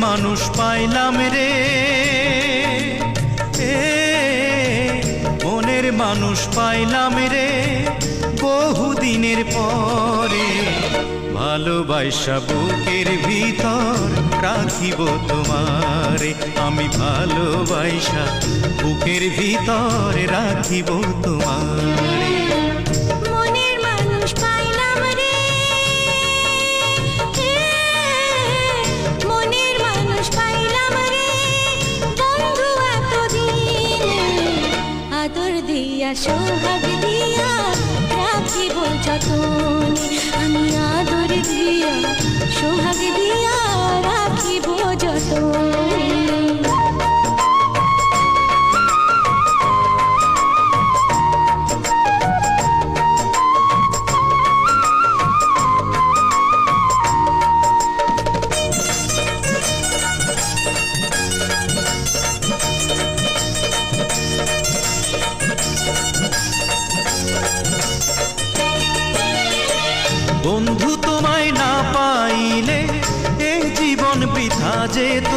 মানুষ পাইলাম রে, মনের মানুষ পাইলাম রে বহুদিনের পরে। ভালোবাসা বুকের ভিতর রাখিব তোমারে, আমি ভালোবাসা বুকের ভিতর রাখিব তোমারে। মনের মানুষ পাইলাম রে, মনের মানুষ পাইলাম রে বন্ধু এতদিন, আদর দিয়া সোহাগ দিয়া রাখিব যতনে, আমি আদর দিয়া সোহাগ দিয়া রাখিব যতনে। বন্ধু তোমায় না পাইলে এ জীবন বৃথা যেত,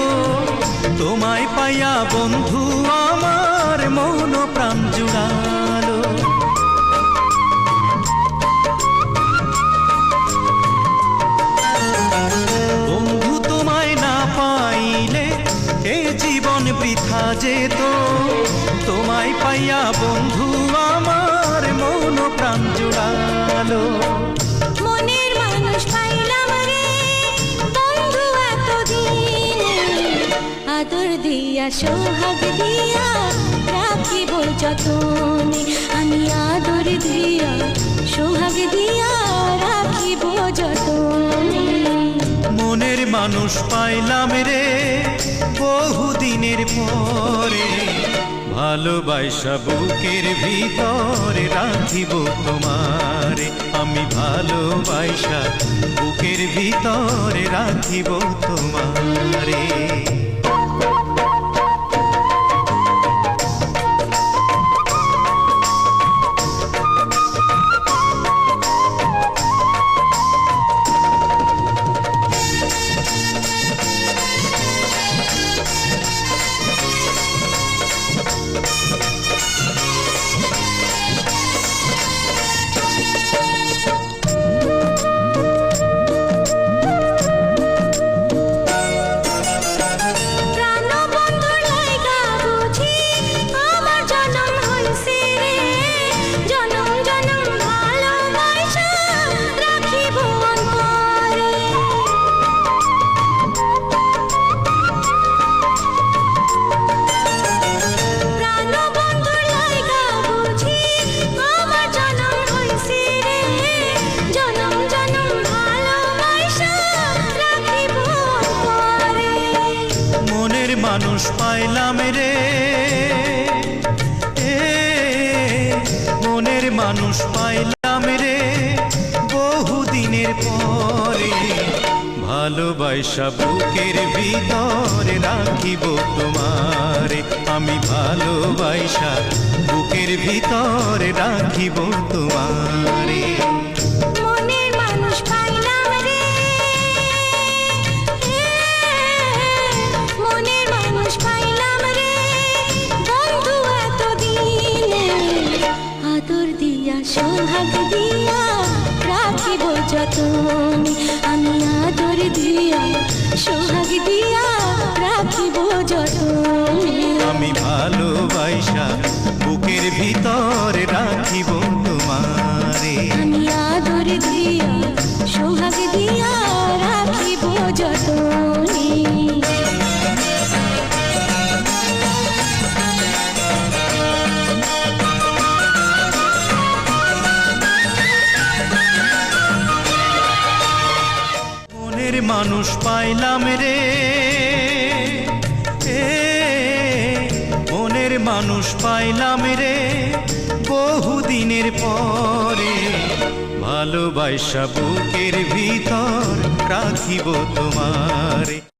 তোমায় পাইয়া বন্ধু আমার মন প্রাণ জুড়ালো। বন্ধু তোমায় না পাইলে এ জীবন বৃথা যেত, তোমায় পাইয়া বন্ধু আমার মন প্রাণ জুড়ালো। মনের মানুষ পাইলাম রে বন্ধু এতদিন, আদর দিয়া সোহাগ দিয়া রাখিব যতনে, আমি আদর দিয়া সোহাগ দিয়া রাখিব যতনে। মনের মানুষ পাইলাম রে বহুদিনের পরে, ভালোবাসা বুকের ভিতরে রাখিব তোমারে, আমি ভালোবাসা বুকের ভিতরে রাখিব তোমারে। মানুষ পাইলাম রে, মনের মানুষ পাইলাম রে বহুদিনের পরে, ভালোবাসা বুকের ভিতরে রাখিব তোমারে, আমি ভালোবাসা বুকের ভিতরে রাখিব তোমারে। মনের মানুষ পাইলাম রে, মনের মানুষ পাইলাম রে বন্ধু এতদিন, আদর দিয়া সোহাগ দিয়া রাখিব যতনে, আমি আদর দিয়া সোহাগ দিয়া রাখিব যতনে। আমি ভালোবাসা বুকের ভিতরে রাখিব তোমারে, আমি আদর দিয়া সোহাগ দিয়া রাখিব যতনে। মনের মানুষ পাইলাম রে, মনের মানুষ পাইলাম রে বহুদিনের পরে, ভালোবাসা বুকের ভিতর রাখিব তোমারে।